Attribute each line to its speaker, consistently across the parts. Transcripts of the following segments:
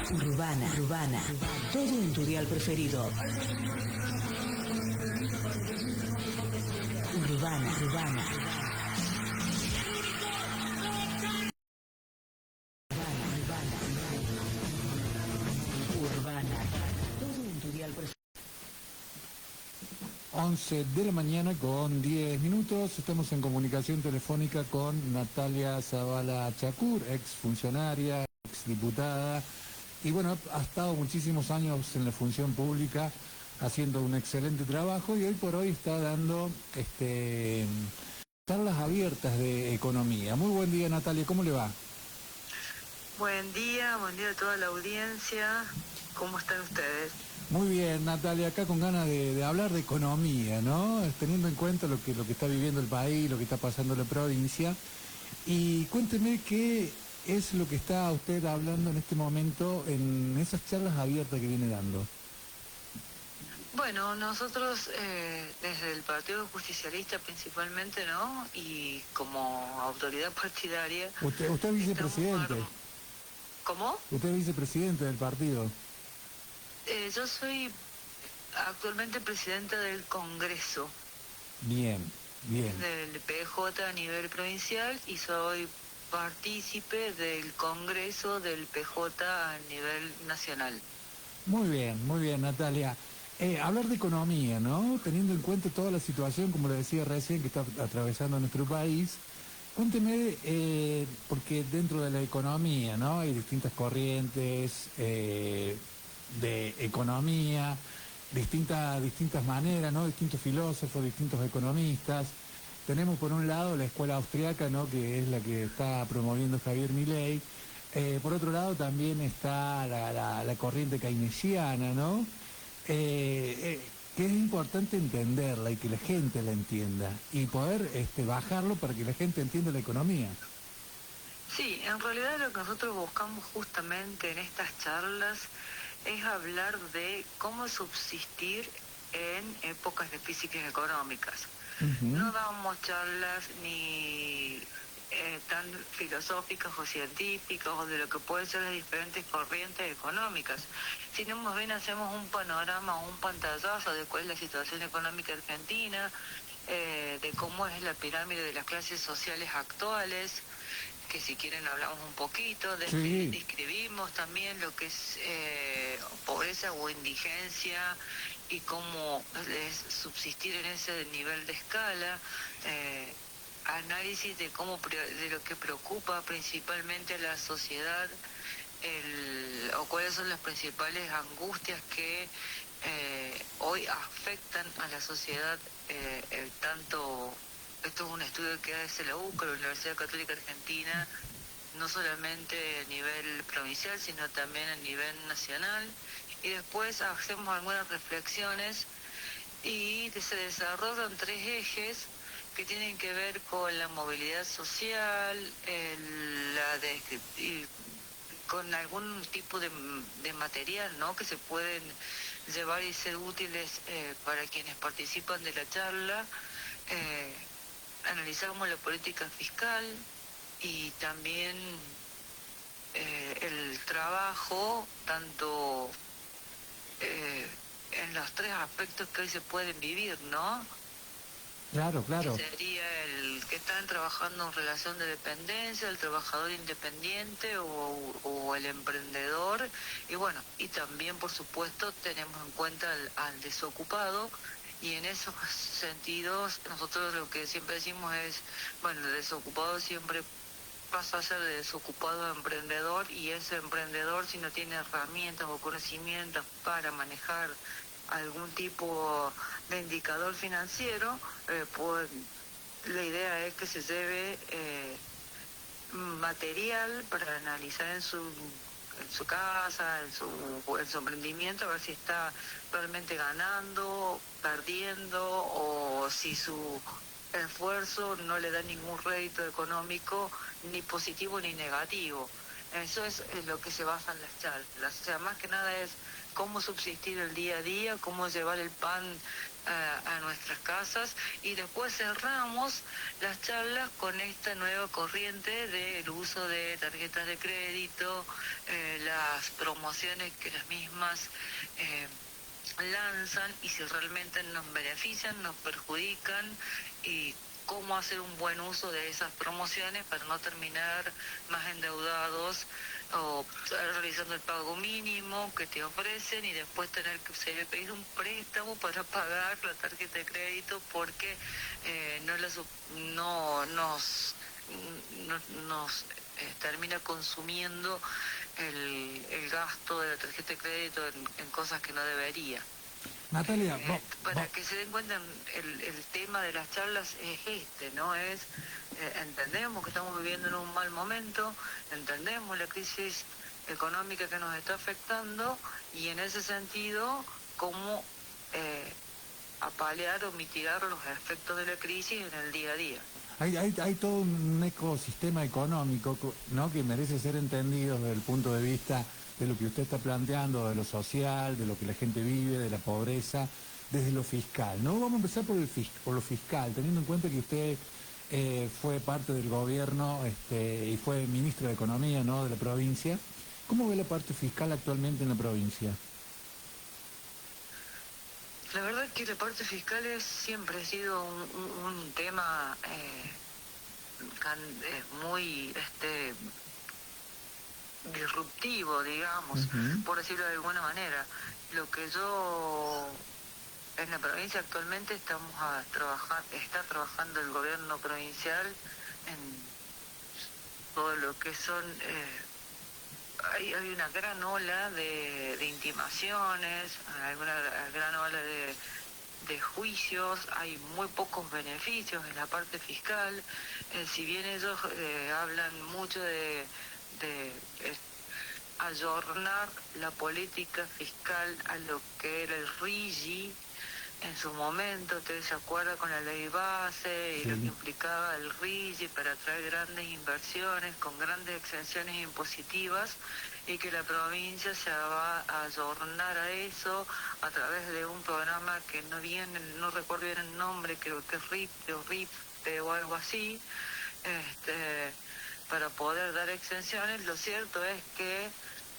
Speaker 1: Urbana. Todo en tu dial preferido. Urbana. Todo en tu dial preferido.
Speaker 2: 11 de la mañana con 10 minutos. Estamos en comunicación telefónica con Natalia Zavala Chacur, ex funcionaria, ex diputada, y bueno, ha estado muchísimos años en la función pública haciendo un excelente trabajo y hoy por hoy está dando charlas abiertas de economía. Muy buen día, Natalia, ¿cómo le va?
Speaker 3: Buen día a toda la audiencia. ¿Cómo están ustedes?
Speaker 2: Muy bien, Natalia, acá con ganas de hablar de economía, ¿no? Teniendo en cuenta lo que está viviendo el país, lo que está pasando en la provincia. Y cuénteme qué es lo que está usted hablando en este momento en esas charlas abiertas que viene dando.
Speaker 3: Bueno, nosotros desde el Partido Justicialista principalmente, ¿no? Y como autoridad partidaria...
Speaker 2: Usted es vicepresidente.
Speaker 3: ¿Cómo?
Speaker 2: Usted es vicepresidente del partido.
Speaker 3: Yo soy actualmente presidenta del Congreso.
Speaker 2: Bien.
Speaker 3: Del PJ a nivel provincial y soy partícipe del Congreso del PJ a nivel nacional.
Speaker 2: Muy bien, Natalia. Hablar de economía, ¿no? Teniendo en cuenta toda la situación, como le decía recién, que está atravesando nuestro país. Cuénteme, porque dentro de la economía, ¿no? Hay distintas corrientes de economía, distintas maneras, ¿no? Distintos filósofos, distintos economistas. Tenemos por un lado la escuela austriaca, ¿no? Que es la que está promoviendo Javier Milei. Por otro lado también está la corriente keynesiana, ¿no? Que es importante entenderla y que la gente la entienda y poder bajarlo para que la gente entienda la economía.
Speaker 3: Sí, en realidad lo que nosotros buscamos justamente en estas charlas es hablar de cómo subsistir en épocas de crisis económicas. No damos charlas ni tan filosóficas o científicas o de lo que pueden ser las diferentes corrientes económicas, sino más bien hacemos un panorama, un pantallazo de cuál es la situación económica argentina, de cómo es la pirámide de las clases sociales actuales, que si quieren hablamos un poquito, describimos también lo que es pobreza o indigencia y cómo es subsistir en ese nivel de escala, análisis de de lo que preocupa principalmente a la sociedad, o cuáles son las principales angustias que hoy afectan a la sociedad, tanto. Esto es un estudio que hace la UCA, la Universidad Católica Argentina, no solamente a nivel provincial, sino también a nivel nacional. Y después hacemos algunas reflexiones y se desarrollan 3 ejes que tienen que ver con la movilidad social, con algún tipo de material, ¿no?, que se pueden llevar y ser útiles para quienes participan de la charla. Analizamos la política fiscal y también el trabajo, tanto en los 3 aspectos que hoy se pueden vivir, ¿no?
Speaker 2: Claro.
Speaker 3: Que sería el que están trabajando en relación de dependencia, el trabajador independiente o el emprendedor, y bueno, y también por supuesto tenemos en cuenta al desocupado. Y en esos sentidos, nosotros lo que siempre decimos es, bueno, el desocupado siempre pasa a ser de desocupado a emprendedor, y ese emprendedor, si no tiene herramientas o conocimientos para manejar algún tipo de indicador financiero, pues la idea es que se lleve material para analizar en su casa, en su emprendimiento, a ver si está realmente ganando, perdiendo, o si su esfuerzo no le da ningún rédito económico, ni positivo ni negativo. Eso es lo que se basa en las charlas. O sea, más que nada es cómo subsistir el día a día, cómo llevar el pan a nuestras casas, y después cerramos las charlas con esta nueva corriente del uso de tarjetas de crédito, las promociones que las mismas lanzan, y si realmente nos benefician, nos perjudican, y cómo hacer un buen uso de esas promociones para no terminar más endeudados, o realizando el pago mínimo que te ofrecen y después tener que pedir un préstamo para pagar la tarjeta de crédito, porque no nos termina consumiendo el gasto de la tarjeta de crédito en cosas que no debería.
Speaker 2: Natalia,
Speaker 3: Para que se den cuenta, el tema de las charlas es ¿no? Entendemos que estamos viviendo en un mal momento, entendemos la crisis económica que nos está afectando, y en ese sentido, cómo apalear o mitigar los efectos de la crisis en el día a día.
Speaker 2: hay todo un ecosistema económico, ¿no?, que merece ser entendido desde el punto de vista de lo que usted está planteando, de lo social, de lo que la gente vive, de la pobreza, desde lo fiscal, ¿no? Vamos a empezar por lo fiscal, teniendo en cuenta que usted fue parte del gobierno y fue ministro de Economía, ¿no?, de la provincia. ¿Cómo ve la parte fiscal actualmente en la provincia?
Speaker 3: La verdad es que la parte fiscal siempre ha sido un tema muy disruptivo, digamos, por decirlo de alguna manera. Lo que yo en la provincia actualmente está trabajando el gobierno provincial en todo lo que son hay una gran ola de intimaciones, hay una gran ola de juicios, hay muy pocos beneficios en la parte fiscal. Si bien ellos hablan mucho de ayornar la política fiscal a lo que era el RIGI en su momento, ustedes se acuerdan, con la ley base y lo que implicaba el RIGI para atraer grandes inversiones con grandes exenciones impositivas, y que la provincia se va a ayornar a eso a través de un programa que no recuerdo bien el nombre, creo que es RIPTE o RIPTE o algo así, para poder dar exenciones. Lo cierto es que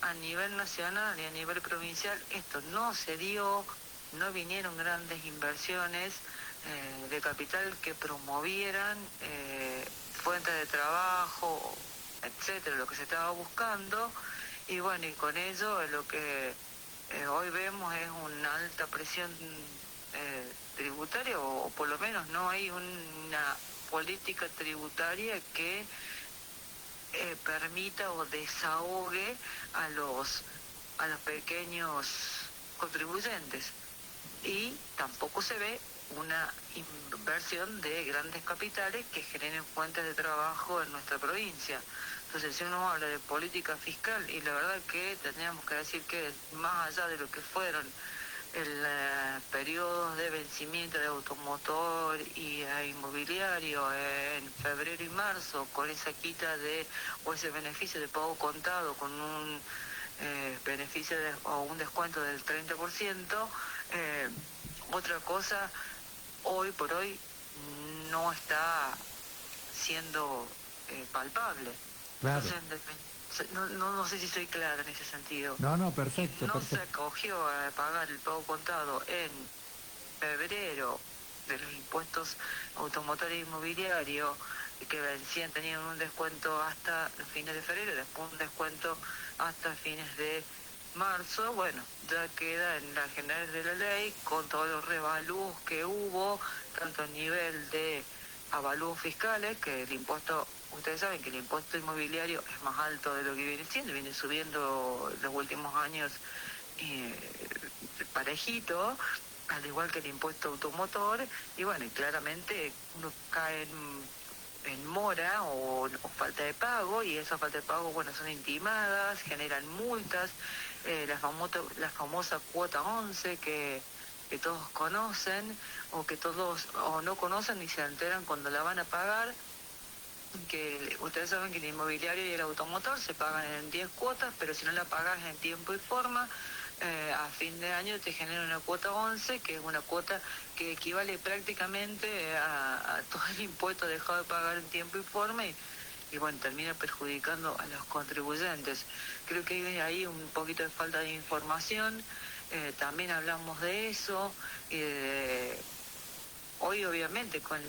Speaker 3: a nivel nacional y a nivel provincial esto no se dio, no vinieron grandes inversiones de capital que promovieran fuentes de trabajo, etcétera, lo que se estaba buscando. Y bueno, y con ello lo que hoy vemos es una alta presión tributaria, o por lo menos no hay una política tributaria que permita o desahogue a los pequeños contribuyentes, y tampoco se ve una inversión de grandes capitales que generen fuentes de trabajo en nuestra provincia. Entonces, si uno habla de política fiscal, y la verdad que tendríamos que decir que más allá de lo que fueron el periodos de vencimiento de automotor y inmobiliario en febrero y marzo, con esa quita o ese beneficio de pago contado con un beneficio o un descuento del 30%, otra cosa hoy por hoy no está siendo palpable.
Speaker 2: Claro.
Speaker 3: Entonces, no sé si soy clara en ese sentido.
Speaker 2: No, perfecto.
Speaker 3: No
Speaker 2: perfecto.
Speaker 3: se acogió a pagar el pago contado en febrero de los impuestos automotor e inmobiliario, que vencían, tenían un descuento hasta los fines de febrero, después un descuento hasta fines de marzo. Bueno, ya queda en las generales de la ley, con todos los revalúos que hubo, tanto a nivel de avalúos fiscales, que el impuesto, ustedes saben que el impuesto inmobiliario es más alto de lo que viene siendo, viene subiendo los últimos años parejito, al igual que el impuesto automotor, y bueno, y claramente uno cae en mora o falta de pago, y esa falta de pago, bueno, son intimadas, generan multas, la famosa cuota 11 que todos conocen, o que todos o no conocen y se enteran cuando la van a pagar. que ustedes saben que el inmobiliario y el automotor se pagan en 10 cuotas, pero si no la pagas en tiempo y forma, a fin de año te genera una cuota 11, que es una cuota que equivale prácticamente a todo el impuesto dejado de pagar en tiempo y forma y bueno, termina perjudicando a los contribuyentes. Creo que hay ahí un poquito de falta de información, también hablamos de eso, hoy obviamente con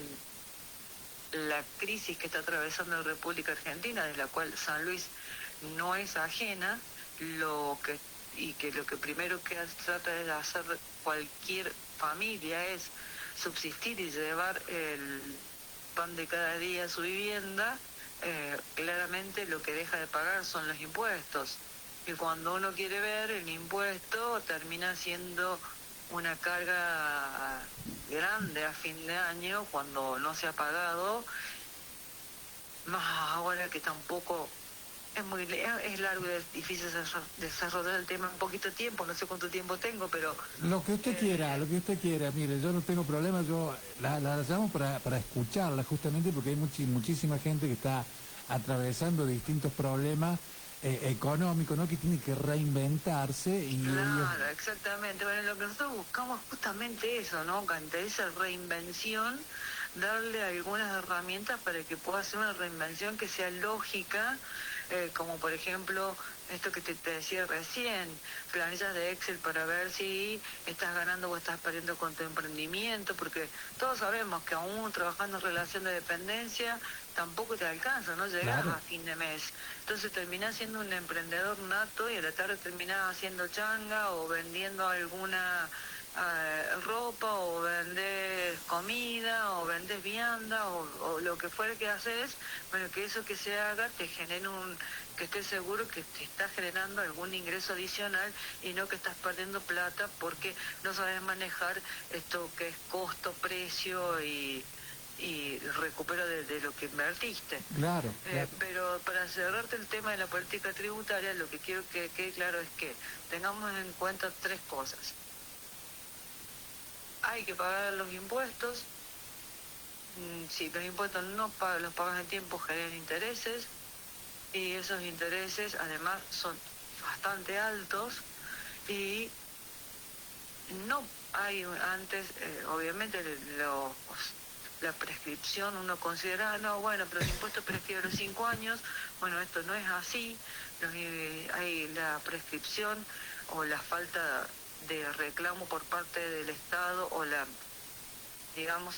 Speaker 3: la crisis que está atravesando la República Argentina, de la cual San Luis no es ajena, lo que primero que trata de hacer cualquier familia es subsistir y llevar el pan de cada día a su vivienda, claramente lo que deja de pagar son los impuestos. Y cuando uno quiere ver, el impuesto termina siendo una carga grande a fin de año cuando no se ha pagado, más ahora que tampoco es largo y es difícil desarrollar el tema en poquito tiempo, no sé cuánto tiempo tengo, pero...
Speaker 2: Lo que usted quiera, mire, yo no tengo problema, yo la llamo para escucharla justamente porque hay muchísima gente que está atravesando distintos problemas económicos, ¿no? Que tiene que reinventarse y
Speaker 3: Claro, exactamente. Bueno, lo que nosotros buscamos justamente eso, ¿no? Ante esa reinvención, darle algunas herramientas para que pueda hacer una reinvención que sea lógica, como por ejemplo esto que te decía recién, planillas de Excel para ver si estás ganando o estás perdiendo con tu emprendimiento, porque todos sabemos que aún trabajando en relación de dependencia tampoco te alcanza, no llegas
Speaker 2: claro.
Speaker 3: a fin de mes. Entonces terminás siendo un emprendedor nato y a la tarde terminás haciendo changa o vendiendo alguna ropa o vendes comida o vendes vianda o lo que fuera que haces, bueno, que eso que se haga te genere que estés seguro que te está generando algún ingreso adicional y no que estás perdiendo plata porque no sabes manejar esto que es costo, precio y recupero de lo que invertiste.
Speaker 2: Claro, claro.
Speaker 3: Pero para cerrarte el tema de la política tributaria, lo que quiero que quede claro es que tengamos en cuenta tres cosas. Hay que pagar los impuestos. Si los impuestos los pagas en tiempo, generan intereses. Y esos intereses además son bastante altos. Y no hay antes, obviamente, la prescripción, uno considera, no, bueno, pero el impuesto prescribe a los 5 años. Bueno, esto no es así. Hay la prescripción o la falta de reclamo por parte del Estado digamos,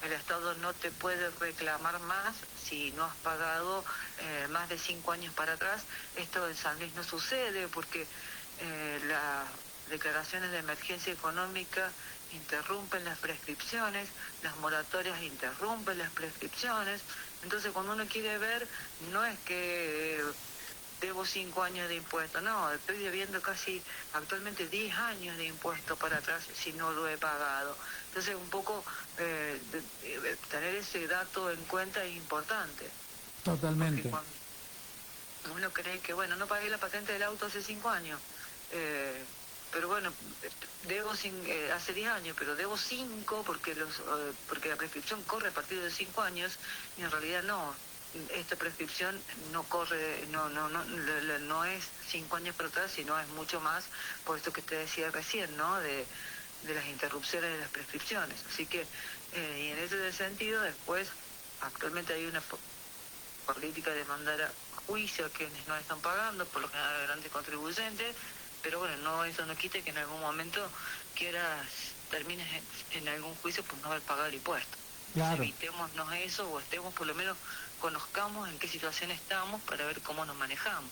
Speaker 3: el Estado no te puede reclamar más si no has pagado más de 5 años para atrás. Esto en San Luis no sucede porque las declaraciones de emergencia económica interrumpen las prescripciones, las moratorias interrumpen las prescripciones. Entonces cuando uno quiere ver, no es que debo 5 años de impuesto, no, estoy debiendo casi actualmente 10 años de impuesto para atrás si no lo he pagado. Entonces un poco tener ese dato en cuenta es importante.
Speaker 2: Totalmente.
Speaker 3: Porque cuando uno cree que, bueno, no pagué la patente del auto hace 5 años, pero bueno, hace 10 años, pero debo 5 porque la prescripción corre a partir de 5 años y en realidad no. Esta prescripción no corre, no es 5 años para atrás, sino es mucho más, por esto que te decía recién, ¿no? De las interrupciones de las prescripciones. Así que, y en ese sentido, después, actualmente hay una política de mandar a juicio a quienes no están pagando, por lo general a grandes contribuyentes, pero bueno, eso no quita que en algún momento termines en algún juicio por no haber pagado el impuesto.
Speaker 2: Claro.
Speaker 3: Evitémonos eso o por lo menos conozcamos en qué situación estamos para ver cómo nos manejamos.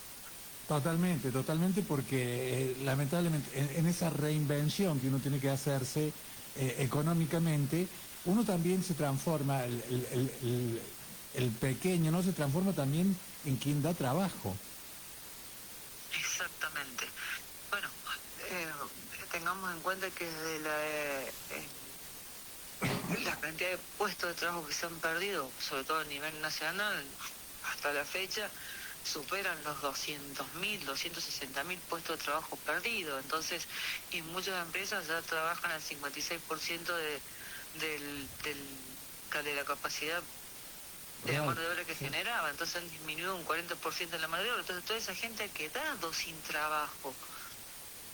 Speaker 2: Totalmente, porque lamentablemente en esa reinvención que uno tiene que hacerse económicamente, uno también se transforma, el pequeño, ¿no? Se transforma también en quien da trabajo.
Speaker 3: Exactamente. Bueno, tengamos en cuenta que la cantidad de puestos de trabajo que se han perdido, sobre todo a nivel nacional, hasta la fecha, superan los 200.000, 260.000 puestos de trabajo perdidos. Entonces, y muchas empresas ya trabajan al 56% de la capacidad de la
Speaker 2: Claro,
Speaker 3: mano de obra que
Speaker 2: sí.
Speaker 3: generaba. Entonces han disminuido un 40% la mano de obra. Entonces toda esa gente ha quedado sin trabajo.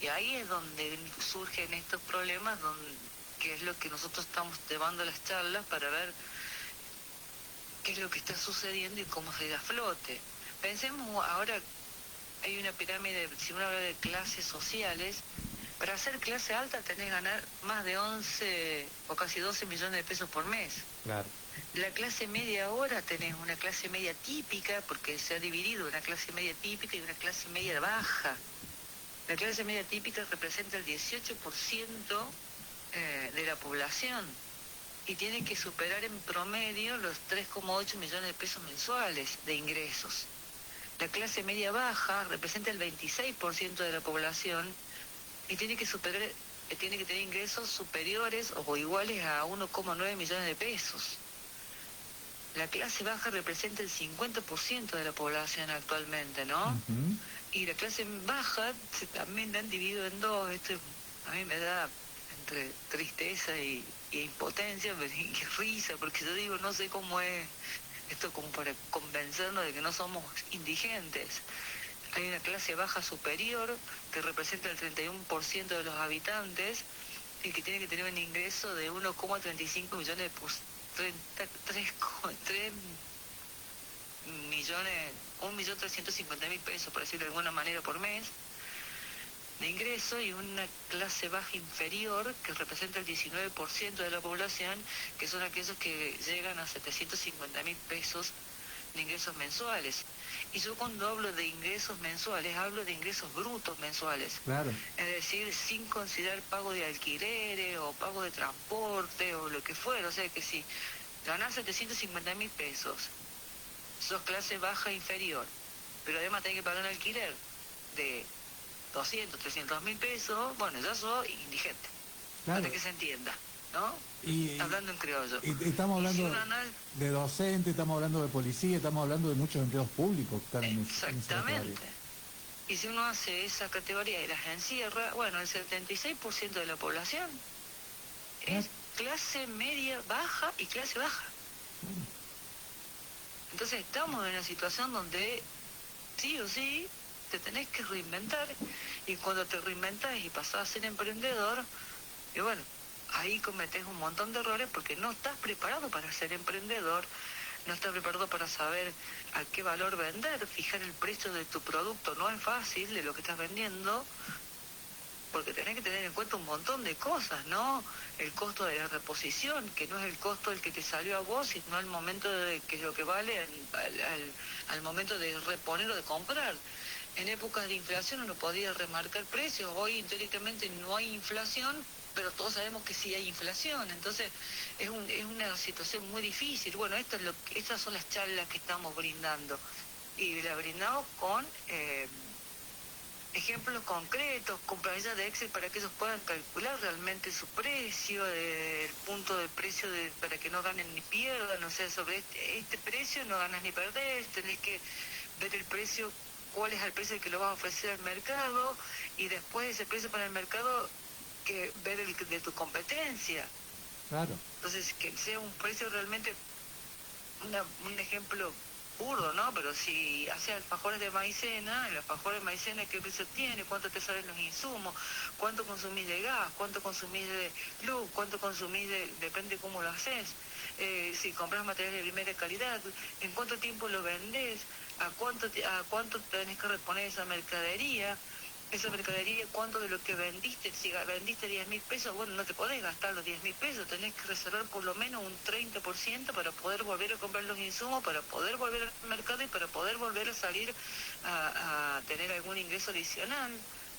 Speaker 3: Y ahí es donde surgen estos problemas, que es lo que nosotros estamos llevando a las charlas para ver qué es lo que está sucediendo y cómo se da a flote. Pensemos ahora, hay una pirámide, si uno habla de clases sociales, para hacer clase alta tenés que ganar más de 11 o casi 12 millones de pesos por mes.
Speaker 2: Claro.
Speaker 3: La clase media ahora tenés una clase media típica, porque se ha dividido una clase media típica y una clase media baja. La clase media típica representa el 18% de la población y tiene que superar en promedio los 3,8 millones de pesos mensuales de ingresos. La clase media baja representa el 26% de la población y tiene que tener ingresos superiores o iguales a 1,9 millones de pesos. La clase baja representa el 50% de la población actualmente, ¿no?
Speaker 2: Ujú.
Speaker 3: Y la clase baja también la han dividido en dos. Esto a mí me da entre tristeza y impotencia, y risa, porque yo digo, no sé cómo es esto, como para convencernos de que no somos indigentes. Hay una clase baja superior que representa el 31% de los habitantes y que tiene que tener un ingreso de 1,35 millones de 3,3 millones, 1.350.000 pesos, por decirlo de alguna manera, por mes de ingreso, y una clase baja inferior que representa el 19% de la población, que son aquellos que llegan a 750.000 pesos de ingresos mensuales. Y yo cuando hablo de ingresos mensuales, hablo de ingresos brutos mensuales.
Speaker 2: Claro.
Speaker 3: Es decir, sin considerar pago de alquileres o pago de transporte o lo que fuera. O sea que si ganás 750.000 pesos, sos clase baja inferior, pero además tenés que pagar un alquiler de 300.000 pesos, bueno, ya sos indigente.
Speaker 2: Claro.
Speaker 3: Para que se entienda, ¿no?
Speaker 2: Y,
Speaker 3: Hablando en criollo.
Speaker 2: y estamos
Speaker 3: Y si
Speaker 2: hablando
Speaker 3: uno
Speaker 2: de docentes, estamos hablando de policía, estamos hablando de muchos empleados públicos que están en esa categoría.
Speaker 3: exactamente. Y si uno hace esa categoría y las encierra, bueno, el 76% de la población es clase media baja y clase baja. Entonces estamos en una situación donde sí o sí te tenés que reinventar, y cuando te reinventas y pasás a ser emprendedor, y bueno, ahí cometés un montón de errores porque no estás preparado para ser emprendedor, no estás preparado para saber a qué valor vender, fijar el precio de tu producto no es fácil, de lo que estás vendiendo, porque tenés que tener en cuenta un montón de cosas, ¿no? El costo de la reposición, que no es el costo el que te salió a vos, sino al momento de que es lo que vale al momento de reponer o de comprar. En épocas de inflación uno podía remarcar precios, hoy teóricamente no hay inflación, pero todos sabemos que sí hay inflación, entonces es una situación muy difícil. Bueno, estas son las charlas que estamos brindando, y las brindamos con ejemplos concretos, con planillas de Excel para que ellos puedan calcular realmente su precio, el punto de precio para que no ganen ni pierdan. O sea, sobre este precio no ganas ni perdés, tenés que ver el precio, cuál es el precio que lo vas a ofrecer al mercado, y después ese precio para el mercado, que ver el de tu competencia.
Speaker 2: Claro.
Speaker 3: Entonces, que sea un precio realmente, un ejemplo burdo, ¿no? Pero si haces alfajores de maicena, el alfajor de maicena, ¿qué precio tiene? ¿Cuánto te salen los insumos? ¿Cuánto consumís de gas? ¿Cuánto consumís de luz? ¿Cuánto consumís depende cómo lo haces? Si compras materiales de primera calidad, ¿en cuánto tiempo lo vendés? ¿A cuánto tenés que reponer esa mercadería? Esa mercadería, ¿cuánto de lo que vendiste? Si vendiste 10.000 pesos, bueno, no te podés gastar los 10.000 pesos, tenés que reservar por lo menos un 30% para poder volver a comprar los insumos, para poder volver al mercado y para poder volver a salir a tener algún ingreso adicional.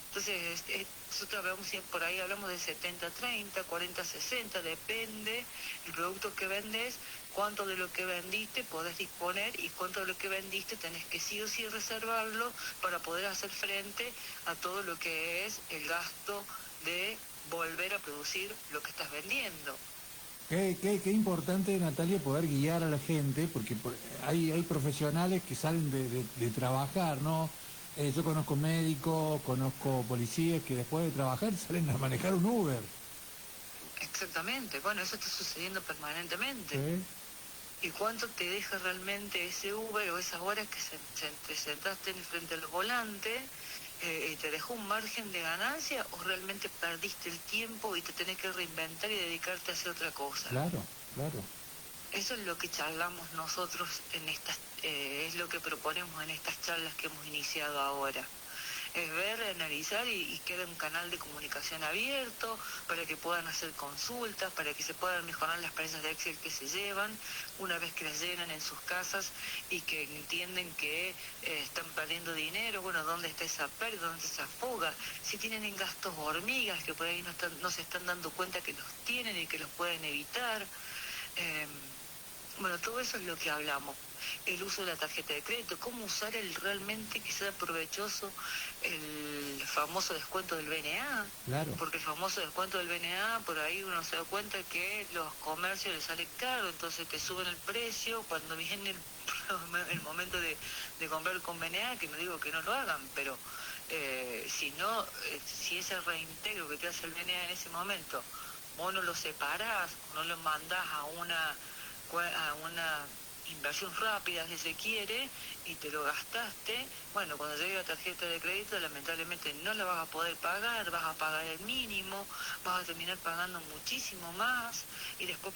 Speaker 3: Entonces, nosotros por ahí hablamos de 70-30, 40-60, depende el producto que vendes, cuánto de lo que vendiste podés disponer y cuánto de lo que vendiste tenés que sí o sí reservarlo para poder hacer frente a todo lo que es el gasto de volver a producir lo que estás vendiendo.
Speaker 2: Qué importante, Natalia, poder guiar a la gente, porque hay profesionales que salen de trabajar, ¿no? Yo conozco médicos, conozco policías que después de trabajar salen a manejar un Uber.
Speaker 3: Exactamente, bueno, eso está sucediendo permanentemente.
Speaker 2: ¿Sí?
Speaker 3: y cuánto te deja realmente ese Uber o esas horas que te sentaste frente al volante. ¿Te dejó un margen de ganancia o realmente perdiste el tiempo y te tenés que reinventar y dedicarte a hacer otra cosa?
Speaker 2: Claro, claro.
Speaker 3: Eso es lo que charlamos nosotros en estas, es lo que proponemos en estas charlas que hemos iniciado ahora. Es ver, analizar y queda un canal de comunicación abierto para que puedan hacer consultas, para que se puedan mejorar las planillas de Excel que se llevan una vez que las llenan en sus casas y que entienden que están perdiendo dinero. Bueno, ¿dónde está esa pérdida? ¿Dónde está esa fuga? Si tienen gastos hormigas que por ahí no se están dando cuenta que los tienen y que los pueden evitar. Bueno, todo eso es lo que hablamos. El uso de la tarjeta de crédito, cómo usar realmente que sea provechoso el famoso descuento del BNA.
Speaker 2: Claro.
Speaker 3: Porque el famoso descuento del BNA, por ahí uno se da cuenta que los comercios les sale caro, entonces te suben el precio cuando viene el momento de comprar con BNA, que no digo que no lo hagan, pero si ese reintegro que te hace el BNA en ese momento, vos no lo separás, no lo mandás a una inversión rápida si se quiere y te lo gastaste, bueno, cuando llegue la tarjeta de crédito lamentablemente no la vas a poder pagar, vas a pagar el mínimo, vas a terminar pagando muchísimo más y después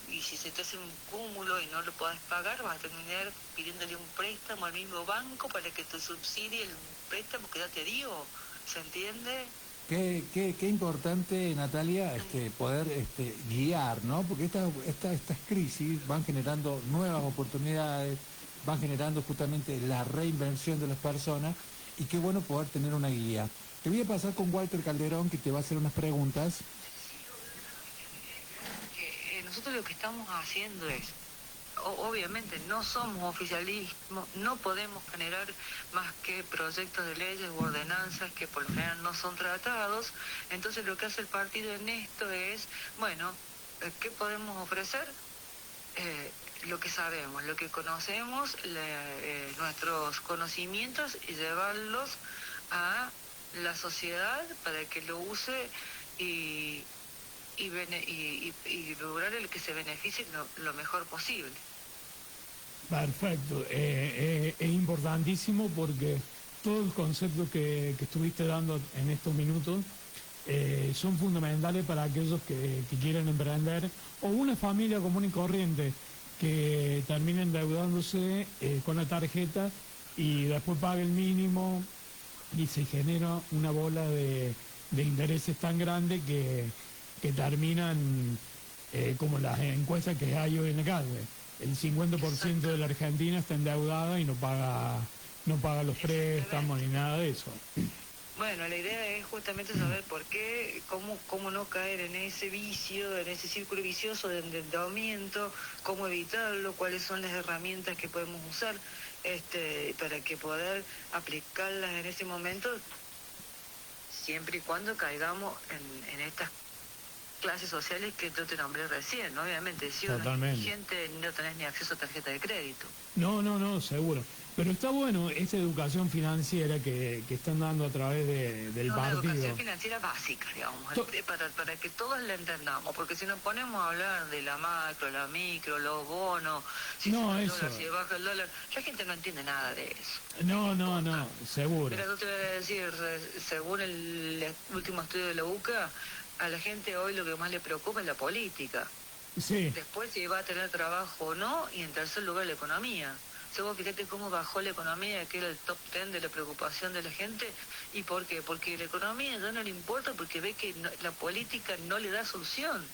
Speaker 3: y si se te hace un cúmulo y no lo podés pagar, vas a terminar pidiéndole un préstamo al mismo banco para que te subsidie el préstamo que ya te dio, ¿se entiende?
Speaker 2: Qué importante, Natalia, poder guiar, ¿no? Porque estas crisis van generando nuevas oportunidades, van generando justamente la reinvención de las personas y qué bueno poder tener una guía. Te voy a pasar con Walter Calderón, que te va a hacer unas preguntas.
Speaker 3: Nosotros lo que estamos haciendo es, obviamente no somos oficialismo, no podemos generar más que proyectos de leyes u ordenanzas que por lo general no son tratados, entonces lo que hace el partido en esto es, bueno, ¿qué podemos ofrecer? Lo que sabemos, lo que conocemos, nuestros conocimientos y llevarlos a la sociedad para que lo use y lograr el que se beneficie lo mejor posible.
Speaker 4: Perfecto, es importantísimo porque todos los conceptos que estuviste dando en estos minutos son fundamentales para aquellos que quieren emprender o una familia común y corriente que termina endeudándose con la tarjeta y después paga el mínimo y se genera una bola de intereses tan grande que terminan como las encuestas que hay hoy en la calle. El 50% de la Argentina está endeudada y no paga los préstamos ni nada de eso.
Speaker 3: Bueno, la idea es justamente saber por qué, cómo no caer en ese vicio, en ese círculo vicioso de endeudamiento, cómo evitarlo, cuáles son las herramientas que podemos usar para que poder aplicarlas en ese momento, siempre y cuando caigamos en estas clases sociales que yo te nombré recién, ¿no? Obviamente, si uno es indigente no tenés ni acceso a tarjeta de crédito.
Speaker 4: No, seguro. Pero está bueno esta educación financiera que están dando a través del partido.
Speaker 3: Una educación financiera básica, digamos, para que todos la entendamos, porque si nos ponemos a hablar de la macro, la micro, los bonos, si sube el dólar, si baja el dólar, la gente no entiende nada de eso.
Speaker 4: No, seguro.
Speaker 3: Pero yo te voy a decir, según el último estudio de la UCA, a la gente hoy lo que más le preocupa es la política.
Speaker 4: Sí.
Speaker 3: Después si va a tener trabajo o no, y en tercer lugar la economía. Vos fíjate cómo bajó la economía, que era el top 10 de la preocupación de la gente. ¿Y por qué? Porque la economía ya no le importa porque ve que la política no le da solución.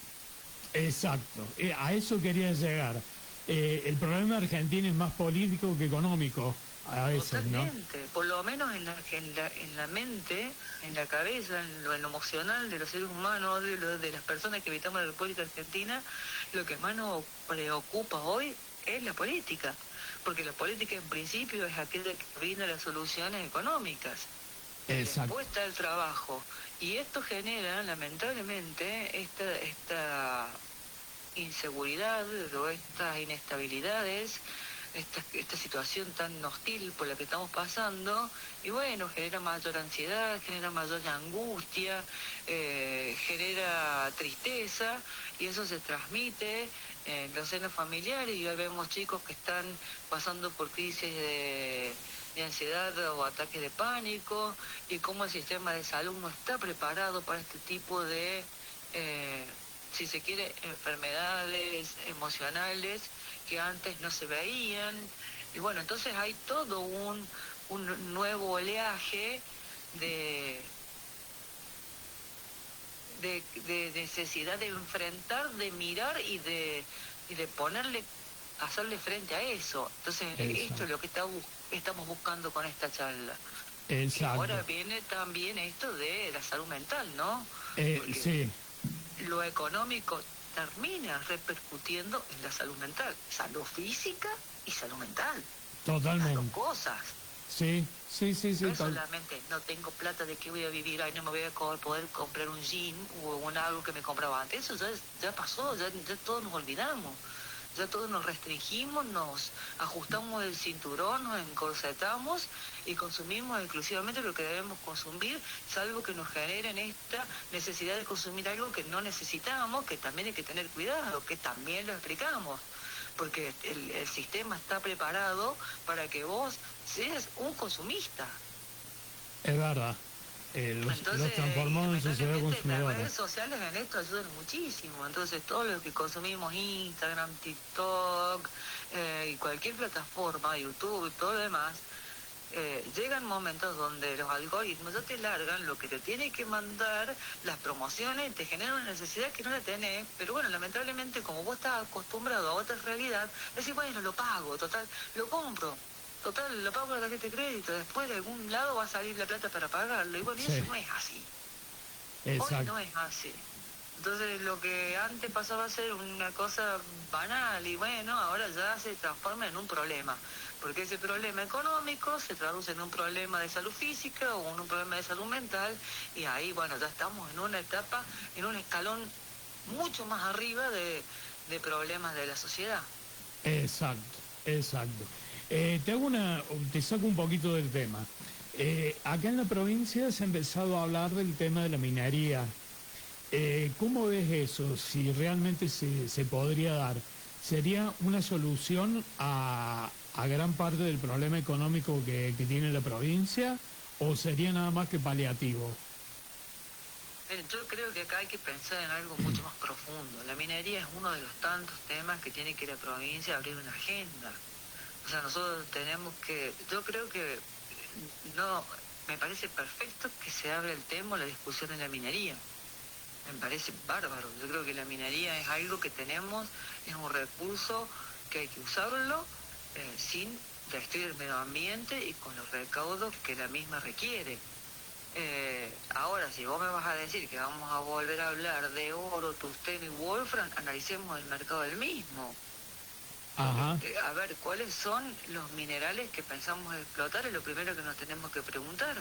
Speaker 4: Exacto, a eso quería llegar. El problema de Argentina es más político que económico a veces,
Speaker 3: totalmente.
Speaker 4: ¿no?
Speaker 3: Por lo menos en la mente, en la cabeza, en lo emocional de los seres humanos, de las personas que habitamos la República Argentina, lo que más nos preocupa hoy es la política. Porque la política en principio es aquella que brinda las soluciones económicas.
Speaker 4: Exacto.
Speaker 3: Después está el trabajo. Y esto genera, lamentablemente, esta inseguridad o estas inestabilidades, esta situación tan hostil por la que estamos pasando, y bueno, genera mayor ansiedad, genera mayor angustia, genera tristeza, y eso se transmite en los senos familiares, y hoy vemos chicos que están pasando por crisis de ansiedad o ataques de pánico, y cómo el sistema de salud no está preparado para este tipo de, si se quiere, enfermedades emocionales que antes no se veían. Y bueno, entonces hay todo un nuevo oleaje de, de necesidad de enfrentar, de mirar y de ponerle, hacerle frente a eso. Entonces, esto es lo que estamos buscando con esta charla.
Speaker 4: Exacto.
Speaker 3: Y ahora viene también esto de la salud mental, ¿no?
Speaker 4: Sí.
Speaker 3: Lo económico termina repercutiendo en la salud mental, salud física y salud mental.
Speaker 4: Totalmente.
Speaker 3: Las dos cosas.
Speaker 4: Sí.
Speaker 3: No es solamente no tengo plata, de qué voy a vivir, ay, no me voy a poder comprar un jean o algo que me compraba antes. Eso ya pasó, ya todos nos olvidamos. Ya todos nos restringimos, nos ajustamos el cinturón, nos encorsetamos y consumimos exclusivamente lo que debemos consumir, salvo que nos generen esta necesidad de consumir algo que no necesitamos, que también hay que tener cuidado, que también lo explicamos. Porque el sistema está preparado para que vos seas un consumista.
Speaker 4: Es verdad. Los transformó en sociedad
Speaker 3: Las
Speaker 4: consumidora.
Speaker 3: redes sociales en esto ayudan muchísimo. Entonces, todo lo que consumimos, Instagram, TikTok y cualquier plataforma, YouTube y todo lo demás, llegan momentos donde los algoritmos ya te largan lo que te tiene que mandar, las promociones, te generan una necesidad que no la tenés, pero bueno, lamentablemente como vos estás acostumbrado a otra realidad, decís, bueno, lo pago, total, lo compro, total, lo pago con la tarjeta de crédito, después de algún lado va a salir la plata para pagarlo, y bueno, y eso no es así.
Speaker 4: Exacto.
Speaker 3: Hoy no es así. Entonces lo que antes pasaba a ser una cosa banal y bueno, ahora ya se transforma en un problema, porque ese problema económico se traduce en un problema de salud física o en un problema de salud mental, y ahí bueno, ya estamos en una etapa, en un escalón mucho más arriba de problemas de la sociedad.
Speaker 4: Exacto. Te saco un poquito del tema. Acá en la provincia se ha empezado a hablar del tema de la minería. ¿Cómo ves eso? Si realmente se podría dar, ¿sería una solución a gran parte del problema económico que tiene la provincia o sería nada más que paliativo?
Speaker 3: Yo creo que acá hay que pensar en algo mucho más profundo. La minería es uno de los tantos temas que tiene que la provincia abrir una agenda. O sea, nosotros tenemos que, yo creo que no, me parece perfecto que se abra el tema, la discusión en la minería. Me parece bárbaro. Yo creo que la minería es algo que tenemos, es un recurso que hay que usarlo sin destruir el medio ambiente y con los recaudos que la misma requiere. Ahora, si vos me vas a decir que vamos a volver a hablar de oro, tungsteno y wolfram, analicemos el mercado del mismo.
Speaker 4: Ajá.
Speaker 3: A ver, ¿cuáles son los minerales que pensamos explotar? Es lo primero que nos tenemos que preguntar.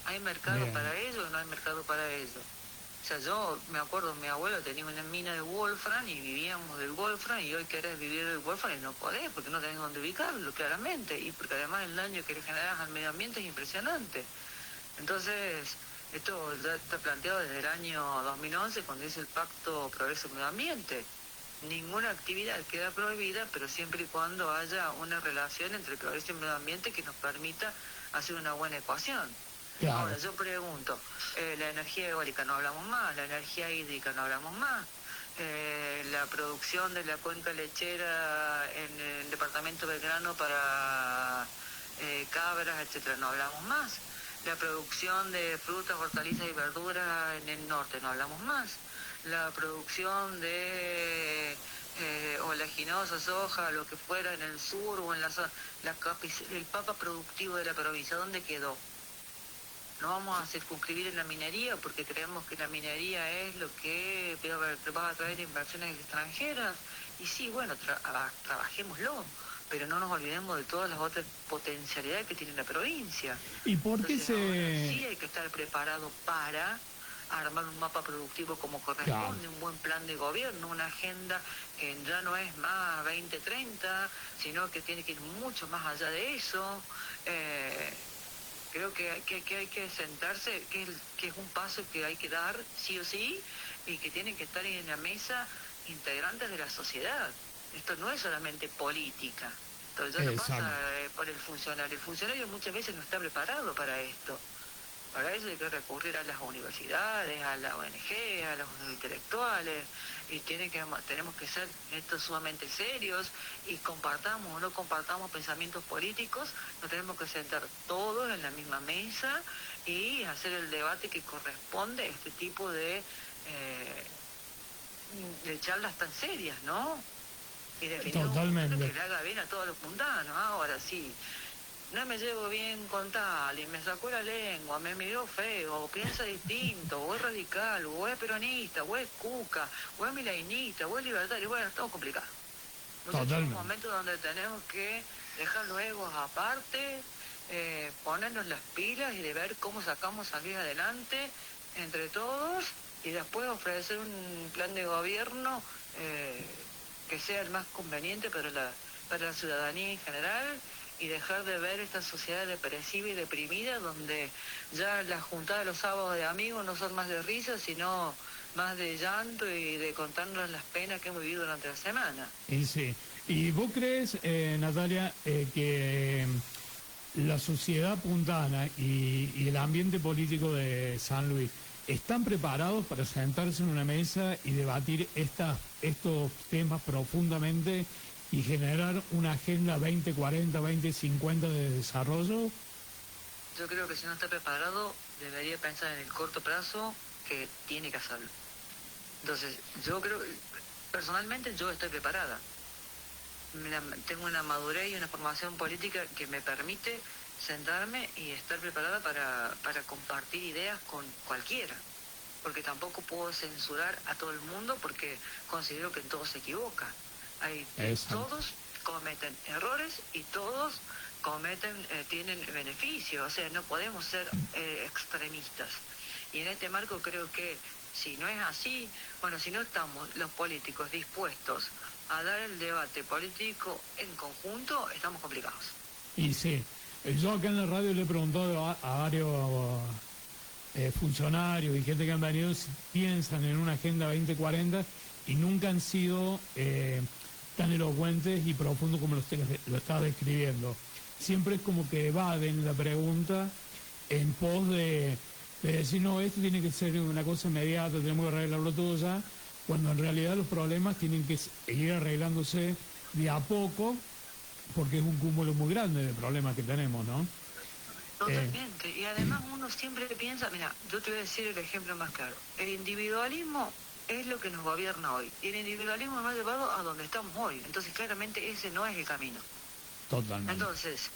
Speaker 3: ¿Hay mercado
Speaker 4: Bien.
Speaker 3: para ello o no hay mercado para ello? O sea, yo me acuerdo, mi abuelo tenía una mina de wolfram y vivíamos del wolfram, y hoy querés vivir del wolfram y no podés porque no tenés dónde ubicarlo, claramente, y porque además el daño que le generas al medio ambiente es impresionante. Entonces, esto ya está planteado desde el año 2011, cuando dice el Pacto Progreso Medio Ambiente. Ninguna actividad queda prohibida, pero siempre y cuando haya una relación entre el progreso y el medio ambiente que nos permita hacer una buena ecuación.
Speaker 4: Claro.
Speaker 3: Ahora, yo pregunto, la energía eólica no hablamos más, la energía hídrica no hablamos más, la producción de la cuenca lechera en el departamento de Belgrano para cabras, etcétera, no hablamos más. La producción de frutas, hortalizas y verduras en el norte, no hablamos más. La producción de oleaginosa, soja, lo que fuera en el sur o en la zona, el papa productivo de la provincia, ¿dónde quedó? No vamos a circunscribir en la minería porque creemos que la minería es lo que va a traer inversiones extranjeras. Y sí, bueno, trabajémoslo, pero no nos olvidemos de todas las otras potencialidades que tiene la provincia.
Speaker 4: ¿Y por qué
Speaker 3: Entonces, ahora sí hay que estar preparado para armar un mapa productivo como corresponde,
Speaker 4: Claro.
Speaker 3: un buen plan de gobierno, una agenda que ya no es más 2030, sino que tiene que ir mucho más allá de eso. Creo que hay que sentarse, que es un paso que hay que dar sí o sí, y que tiene que estar en la mesa integrantes de la sociedad. Esto no es solamente política. Esto ya no
Speaker 4: Exacto.
Speaker 3: pasa por el funcionario. El funcionario muchas veces no está preparado para esto. Para eso hay que recurrir a las universidades, a la ONG, a los intelectuales, y tenemos que ser estos sumamente serios, y compartamos o no compartamos pensamientos políticos, nos tenemos que sentar todos en la misma mesa y hacer el debate que corresponde a este tipo de charlas tan serias, ¿no? Y definir un
Speaker 4: Totalmente.
Speaker 3: futuro que le haga bien a todos los mundanos. Ahora sí, no me llevo bien con tal, y me sacó la lengua, me miró feo, o piensa distinto, o es radical, o es peronista, o es cuca, o es milainista, o es libertario. Bueno, estamos complicados. Entonces es un
Speaker 4: Totalmente.
Speaker 3: momento donde tenemos que dejar los egos aparte, ponernos las pilas y de ver cómo salir adelante entre todos, y después ofrecer un plan de gobierno que sea el más conveniente para la ciudadanía en general, y dejar de ver esta sociedad depresiva y deprimida, donde ya las juntadas de los sábados de amigos no son más de risa, sino más de llanto y de contarnos las penas que hemos vivido durante la semana.
Speaker 4: Y sí. ¿Y vos crees, Natalia, que la sociedad puntana y el ambiente político de San Luis están preparados para sentarse en una mesa y debatir estos temas profundamente y generar una agenda 2040, 2050 de desarrollo?
Speaker 3: Yo creo que si no está preparado, debería pensar en el corto plazo que tiene que hacerlo. Entonces, yo creo, personalmente yo estoy preparada. Tengo una madurez y una formación política que me permite sentarme y estar preparada para compartir ideas con cualquiera. Porque tampoco puedo censurar a todo el mundo, porque considero que en todo se equivoca.
Speaker 4: Exacto.
Speaker 3: Todos cometen errores y todos tienen beneficios. O sea, no podemos ser extremistas. Y en este marco creo que si no es así, bueno, si no estamos los políticos dispuestos a dar el debate político en conjunto, estamos complicados.
Speaker 4: Y sí, yo acá en la radio le he preguntado a varios funcionarios y gente que han venido si piensan en una agenda 2040 y nunca han sido tan elocuentes y profundos como lo estaba describiendo. Siempre es como que evaden la pregunta en pos de decir, no, esto tiene que ser una cosa inmediata, tenemos que arreglarlo todo ya, cuando en realidad los problemas tienen que ir arreglándose de a poco, porque es un cúmulo muy grande de problemas que tenemos, ¿no?
Speaker 3: Totalmente. Y además uno siempre piensa, mira, yo te voy a decir el ejemplo más claro. El individualismo es lo que nos gobierna hoy. Y el individualismo nos ha llevado a donde estamos hoy. Entonces, claramente, ese no es el camino.
Speaker 4: Totalmente.
Speaker 3: Entonces,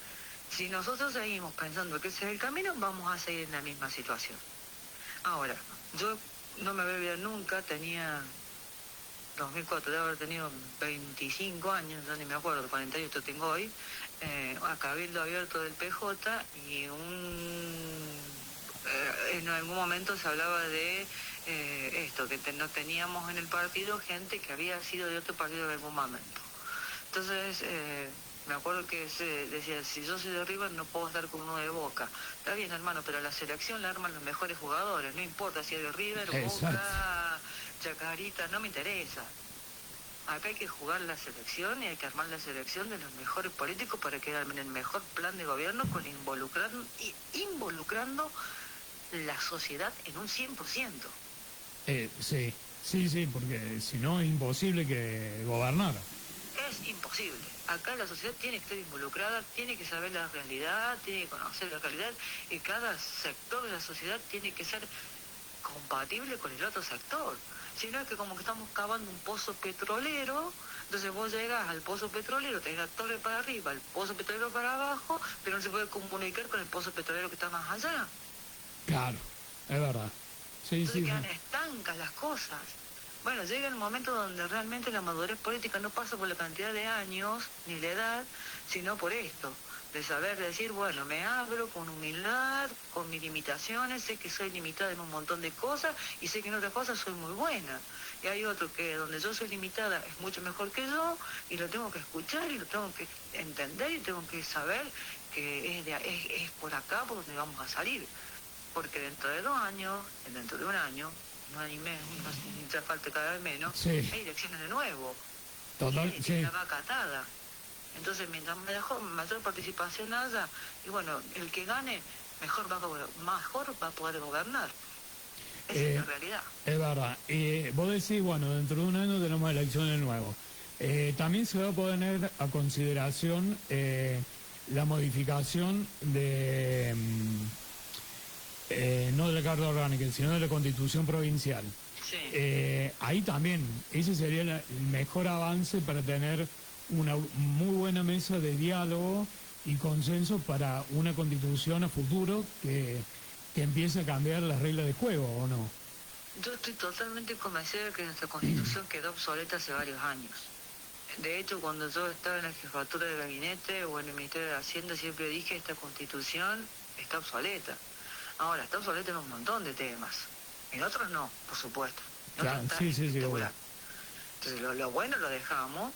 Speaker 3: si nosotros seguimos pensando que ese es el camino, vamos a seguir en la misma situación. Ahora, yo no me voy a olvidar nunca, tenía 2004, debo haber tenido 25 años, yo ni me acuerdo, 48 tengo hoy, a Cabildo Abierto del PJ, y en algún momento se hablaba de esto, que no teníamos en el partido gente que había sido de otro partido en algún momento. Entonces, me acuerdo que se decía, si yo soy de River no puedo estar con uno de Boca. Está bien, hermano, pero la selección la arman los mejores jugadores, no importa si es de River, Boca, Chacarita, no me interesa. Acá hay que jugar la selección y hay que armar la selección de los mejores políticos para que armen el mejor plan de gobierno con involucrando la sociedad en un 100%.
Speaker 4: Sí, porque si no es imposible que gobernar.
Speaker 3: Es imposible. Acá la sociedad tiene que estar involucrada, tiene que saber la realidad, tiene que conocer la realidad, y cada sector de la sociedad tiene que ser compatible con el otro sector. Si no, es que como que estamos cavando un pozo petrolero, entonces vos llegas al pozo petrolero, tenés la torre para arriba, el pozo petrolero para abajo, pero no se puede comunicar con el pozo petrolero que está más allá.
Speaker 4: Claro, es verdad. Sí,
Speaker 3: Entonces
Speaker 4: sí.
Speaker 3: quedan estancas las cosas. Bueno, llega el momento donde realmente la madurez política no pasa por la cantidad de años ni la edad, sino por esto, de saber decir, bueno, me abro con humildad, con mis limitaciones, sé que soy limitada en un montón de cosas y sé que en otras cosas soy muy buena. Y hay otro que donde yo soy limitada es mucho mejor que yo, y lo tengo que escuchar y lo tengo que entender y tengo que saber que es por acá por donde vamos a salir. Porque dentro de 2 años, dentro de un año, un año y medio, no sé, ya falta cada vez menos,
Speaker 4: Sí.
Speaker 3: hay elecciones de nuevo.
Speaker 4: Total,
Speaker 3: Y
Speaker 4: sí.
Speaker 3: la vaca atada. Entonces, mientras mayor participación haya, y bueno, el que gane, mejor va a poder gobernar. Esa es la realidad.
Speaker 4: Es verdad. Vos decís, bueno, dentro de un año tenemos elecciones nuevas. También se va a poner a consideración la modificación de, no de la Carta Orgánica, sino de la Constitución Provincial.
Speaker 3: Sí.
Speaker 4: Ahí también, ese sería el mejor avance para tener una muy buena mesa de diálogo y consenso para una constitución a futuro que empiece a cambiar las reglas de juego, ¿o no?
Speaker 3: Yo estoy totalmente convencida de que nuestra constitución quedó obsoleta hace varios años. De hecho, cuando yo estaba en la jefatura de gabinete o en el Ministerio de Hacienda, siempre dije esta constitución está obsoleta. Ahora, está obsoleta en un montón de temas. En otros no, por supuesto. En
Speaker 4: Claro,
Speaker 3: otros está
Speaker 4: sí,
Speaker 3: espectacular.
Speaker 4: obvio.
Speaker 3: Entonces, lo bueno lo dejamos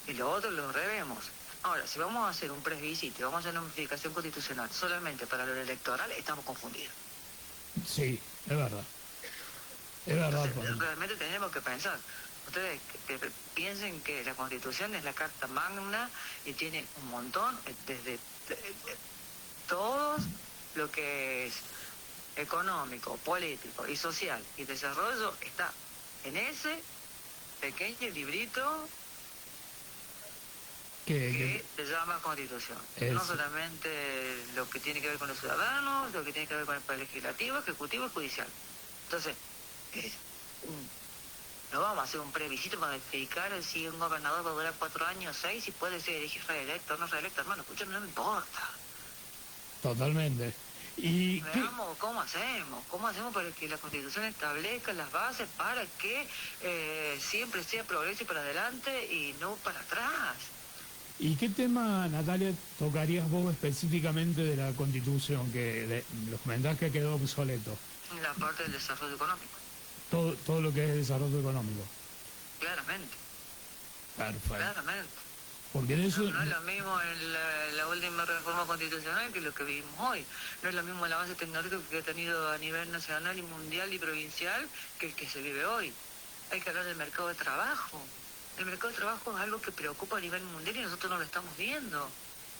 Speaker 3: y lo otro lo revemos. Ahora, si vamos a hacer un plebiscito, vamos a hacer una modificación constitucional solamente para lo electoral, estamos confundidos.
Speaker 4: Sí, es verdad. Es verdad.
Speaker 3: Entonces, realmente tenemos que pensar. Ustedes que piensen que la Constitución es la Carta Magna y tiene un montón, desde todo lo que es económico, político y social y desarrollo, está en ese pequeño librito que se llama Constitución. No solamente lo que tiene que ver con los ciudadanos, lo que tiene que ver con el Poder Legislativo, Ejecutivo y Judicial. Entonces, no vamos a hacer un plebiscito para verificar si un gobernador va a durar 4 años, 6, si puede ser elegido reelecto o no reelecto. Hermano, escúchame, no me importa.
Speaker 4: Totalmente. ¿Y
Speaker 3: veamos cómo hacemos para que la Constitución establezca las bases para que siempre sea progreso y para adelante y no para atrás?
Speaker 4: ¿Y qué tema, Natalia, tocarías vos específicamente de la Constitución, que los comentás que quedó obsoleto?
Speaker 3: La parte del desarrollo económico.
Speaker 4: Todo lo que es desarrollo económico.
Speaker 3: Claramente.
Speaker 4: Perfecto.
Speaker 3: Claramente.
Speaker 4: Porque de eso...
Speaker 3: No es lo mismo en la última reforma constitucional que lo que vivimos hoy. No es lo mismo el avance tecnológico que ha tenido a nivel nacional y mundial y provincial que el que se vive hoy. Hay que hablar del mercado de trabajo. El mercado de trabajo es algo que preocupa a nivel mundial y nosotros no lo estamos viendo.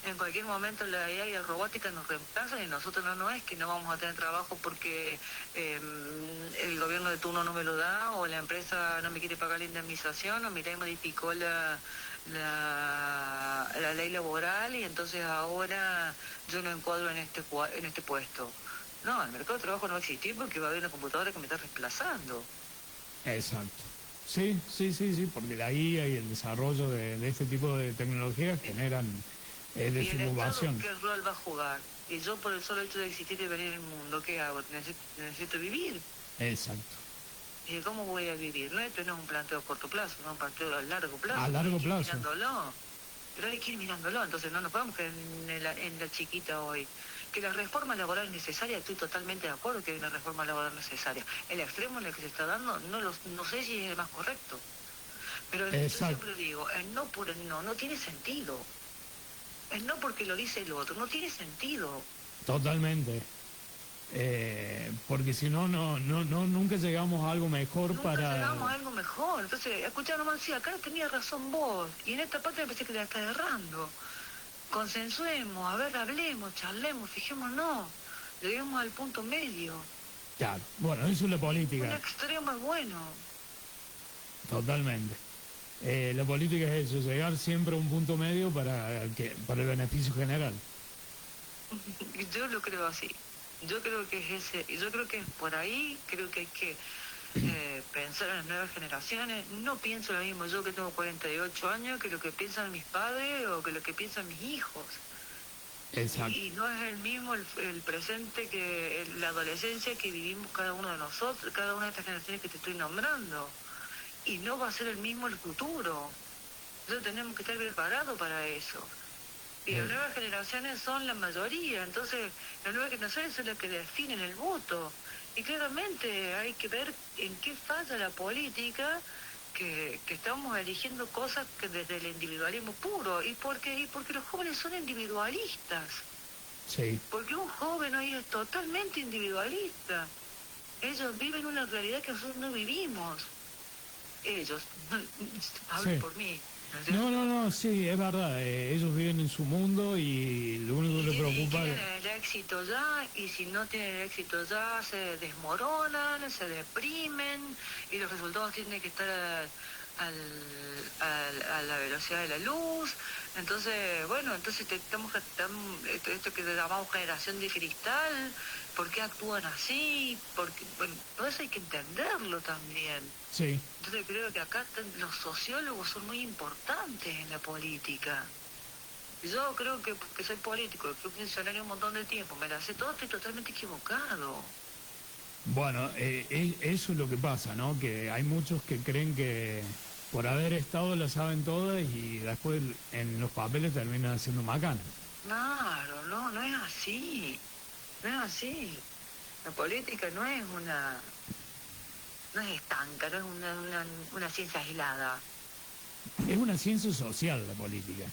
Speaker 3: En cualquier momento la AI y la robótica nos reemplazan y nosotros no es que no vamos a tener trabajo porque el gobierno de turno no me lo da o la empresa no me quiere pagar la indemnización o mi ley modificó la ley laboral y entonces ahora yo no encuadro en este puesto. No, el mercado de trabajo no va a existir porque va a haber una computadora que me está reemplazando.
Speaker 4: Exacto. Sí, porque la IA y el desarrollo de este tipo de tecnologías generan desinnovación.
Speaker 3: ¿Qué rol va a jugar? Y yo por el solo hecho de existir y venir al mundo, ¿qué hago? Necesito vivir.
Speaker 4: Exacto.
Speaker 3: ¿Y cómo voy a vivir? Esto no es un planteo a corto plazo, no es un planteo a largo plazo.
Speaker 4: A largo plazo.
Speaker 3: Mirándolo. Pero hay que ir mirándolo, entonces no nos podemos quedar en la chiquita hoy. Que la reforma laboral es necesaria, estoy totalmente de acuerdo que hay una reforma laboral necesaria. El extremo en el que se está dando, no sé si es el más correcto. Pero yo siempre digo, el no por el no tiene sentido. El no porque lo dice el otro, no tiene sentido.
Speaker 4: Totalmente. Porque si no, nunca llegamos a algo mejor
Speaker 3: Nunca llegamos a algo mejor. Entonces, escuchá nomás, sí, acá tenía razón vos. Y en esta parte me parece que la está errando. Consensuemos, a ver, hablemos, charlemos, fijémonos. Lleguemos al punto medio.
Speaker 4: Claro, bueno, eso es la política.
Speaker 3: Un extremo es bueno.
Speaker 4: Totalmente. La política es eso, llegar siempre a un punto medio para el beneficio general.
Speaker 3: Yo lo creo así. Yo creo que es ese, yo creo que es por ahí, creo que hay que pensar en las nuevas generaciones. No pienso lo mismo yo que tengo 48 años que lo que piensan mis padres o que lo que piensan mis hijos.
Speaker 4: Exacto.
Speaker 3: Y no es el mismo el presente que la adolescencia que vivimos cada uno de nosotros, cada una de estas generaciones que te estoy nombrando. Y no va a ser el mismo el futuro. Entonces tenemos que estar preparados para eso. Y las nuevas generaciones son la mayoría, entonces las nuevas generaciones son las que definen el voto. Y claramente hay que ver en qué falla la política, que estamos eligiendo cosas que desde el individualismo puro. ¿Y por qué? Y porque los jóvenes son individualistas.
Speaker 4: Sí.
Speaker 3: Porque un joven hoy es totalmente individualista. Ellos viven una realidad que nosotros no vivimos. Ellos, hablo
Speaker 4: Sí.
Speaker 3: por mí. ¿no es cierto?
Speaker 4: No, sí, es verdad. Ellos viven en su mundo y lo único que les
Speaker 3: Y
Speaker 4: preocupa
Speaker 3: quieren el éxito ya, y si no tienen el éxito ya, se desmoronan, se deprimen, y los resultados tienen que estar a la velocidad de la luz. Entonces, bueno, entonces esto que llamamos generación de cristal, ¿por qué actúan así? Porque, bueno, todo eso hay que entenderlo también.
Speaker 4: Sí,
Speaker 3: Entonces creo que acá los sociólogos son muy importantes en la política. Yo creo que porque soy político, que fui funcionario un montón de tiempo, me la sé todo, estoy totalmente equivocado.
Speaker 4: bueno, eso es lo que pasa, ¿no? Que hay muchos que creen que por haber estado la saben todas y después en los papeles terminan haciendo macanas.
Speaker 3: Claro, no es así. No es así. La política no es no es estanca, no es una ciencia aislada.
Speaker 4: Es una ciencia social la política.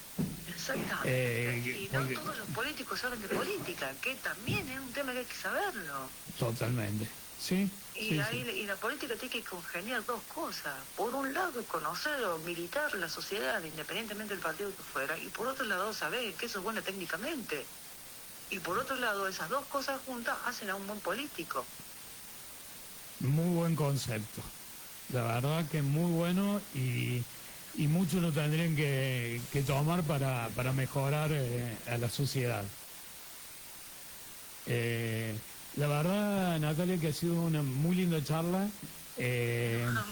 Speaker 3: Exactamente. Y no
Speaker 4: porque-
Speaker 3: todos los políticos saben de política, que también es un tema que hay que saberlo.
Speaker 4: Totalmente. Sí,
Speaker 3: Y,
Speaker 4: sí,
Speaker 3: ahí,
Speaker 4: sí.
Speaker 3: y la política tiene que congeniar dos cosas. Por un lado, conocer o militar la sociedad, independientemente del partido que fuera. Y por otro lado, saber que eso es bueno técnicamente. Y por otro lado, esas dos cosas juntas hacen a un buen político.
Speaker 4: Muy buen concepto. La verdad que es muy bueno y muchos lo tendrían que tomar para mejorar a la sociedad. La verdad, Natalia, que ha sido una muy linda charla.
Speaker 3: Bueno,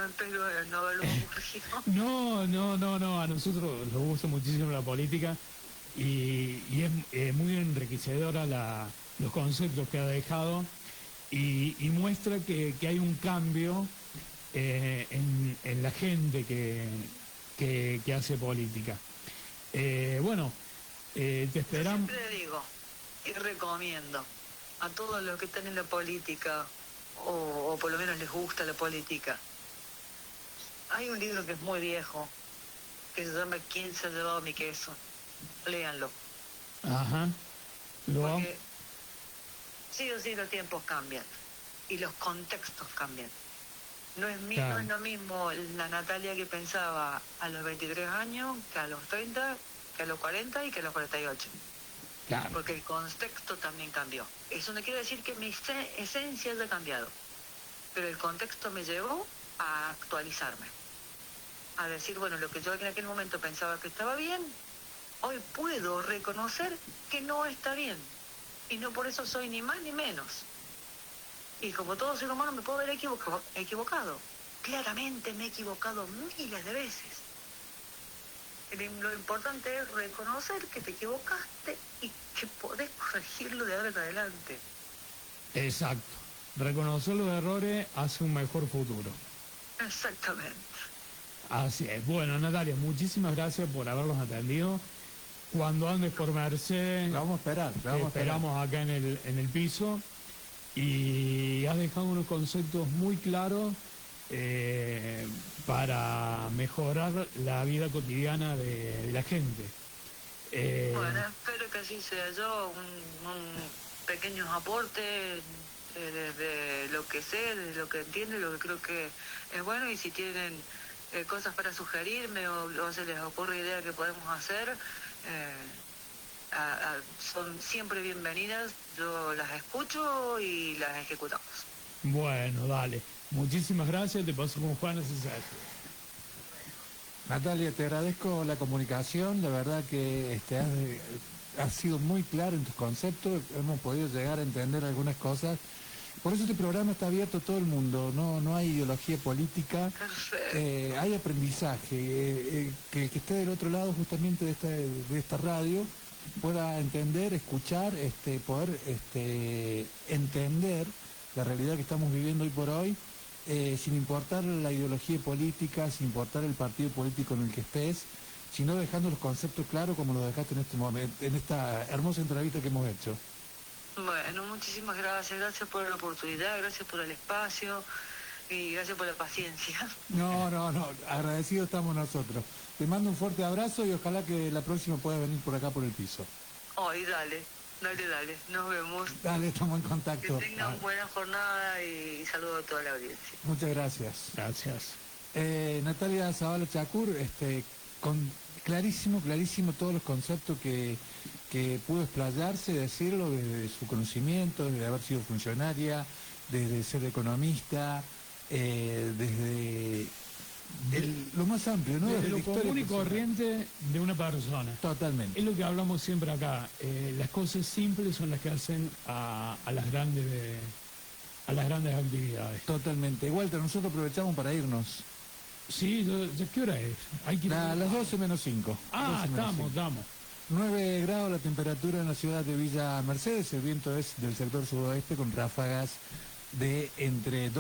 Speaker 3: espero no haberlo ocurrido.
Speaker 4: No, a nosotros nos gusta muchísimo la política y es muy enriquecedora los conceptos que ha dejado y muestra que hay un cambio en la gente que hace política. Bueno, te esperamos.
Speaker 3: Siempre digo y recomiendo a todos los que están en la política o por lo menos les gusta la política. Hay un libro que es muy viejo que se llama ¿Quién se ha llevado mi queso? Léanlo.
Speaker 4: Ajá. Lo vamos-
Speaker 3: Porque sí o sí los tiempos cambian y los contextos cambian. No es
Speaker 4: Claro.
Speaker 3: lo mismo la Natalia que pensaba a los 23 años que a los 30, que a los 40 y que a los 48.
Speaker 4: Claro.
Speaker 3: Porque el contexto también cambió. Eso no quiere decir que mi esencia haya cambiado, pero el contexto me llevó a actualizarme, a decir, bueno, lo que yo en aquel momento pensaba que estaba bien, hoy puedo reconocer que no está bien, y no por eso soy ni más ni menos. Y como todo ser humano me puedo haber equivocado. Claramente me he equivocado miles de veces. Lo importante es reconocer que te equivocaste y que podés corregirlo de ahora en adelante.
Speaker 4: Exacto. Reconocer los errores hace un mejor futuro.
Speaker 3: Exactamente.
Speaker 4: Así es. Bueno, Natalia, muchísimas gracias por haberlos atendido. Cuando andes por Merced,
Speaker 2: Lo vamos a esperar, lo
Speaker 4: te
Speaker 2: vamos a esperar.
Speaker 4: esperamos acá en el piso. Y has dejado unos conceptos muy claros para mejorar la vida cotidiana de la gente.
Speaker 3: Bueno, espero que así sea yo, un pequeño aporte desde lo que sé, desde lo que entiendo y lo que creo que es bueno. Y si tienen cosas para sugerirme o se les ocurre idea que podemos hacer, son siempre bienvenidas. Yo las escucho y las ejecutamos.
Speaker 4: Bueno, dale. Muchísimas gracias. Te paso con Juan César.
Speaker 2: Natalia, te agradezco la comunicación, la verdad que has sido muy claro en tus conceptos, hemos podido llegar a entender algunas cosas. Por eso este programa está abierto a todo el mundo, no hay ideología política,
Speaker 3: Perfecto.
Speaker 2: hay aprendizaje, que el que esté del otro lado justamente de esta radio pueda entender, escuchar, poder entender la realidad que estamos viviendo hoy por hoy, sin importar la ideología política, sin importar el partido político en el que estés, sino dejando los conceptos claros como lo dejaste en este momento, en esta hermosa entrevista que hemos hecho.
Speaker 3: Bueno, muchísimas gracias. Gracias por la oportunidad, gracias por el espacio y gracias por la paciencia.
Speaker 2: No, agradecidos estamos nosotros. Te mando un fuerte abrazo y ojalá que la próxima puedas venir por acá por el piso.
Speaker 3: Hoy, dale. Dale, nos vemos.
Speaker 2: Dale, estamos en
Speaker 3: Que
Speaker 2: contacto.
Speaker 3: tengan buena jornada y saludo a toda la audiencia.
Speaker 2: Muchas gracias.
Speaker 4: Gracias.
Speaker 2: Natalia Zavala Chacur, con clarísimo todos los conceptos que pudo explayarse, decirlo desde su conocimiento, desde haber sido funcionaria, desde ser economista, desde lo más amplio, ¿no?
Speaker 4: Desde
Speaker 2: Desde
Speaker 4: lo
Speaker 2: la historia
Speaker 4: común y
Speaker 2: personal.
Speaker 4: corriente de una persona.
Speaker 2: Totalmente.
Speaker 4: Es lo que hablamos siempre acá. Las cosas simples son las que hacen a las grandes actividades.
Speaker 2: Totalmente. Walter, nosotros aprovechamos para irnos.
Speaker 4: Sí, ¿qué hora es? Hay que...
Speaker 2: Las 12 menos 5.
Speaker 4: Ah,
Speaker 2: 12 menos 5.
Speaker 4: estamos.
Speaker 2: 9 grados la temperatura en la ciudad de Villa Mercedes. El viento es del sector sudoeste con ráfagas de entre 2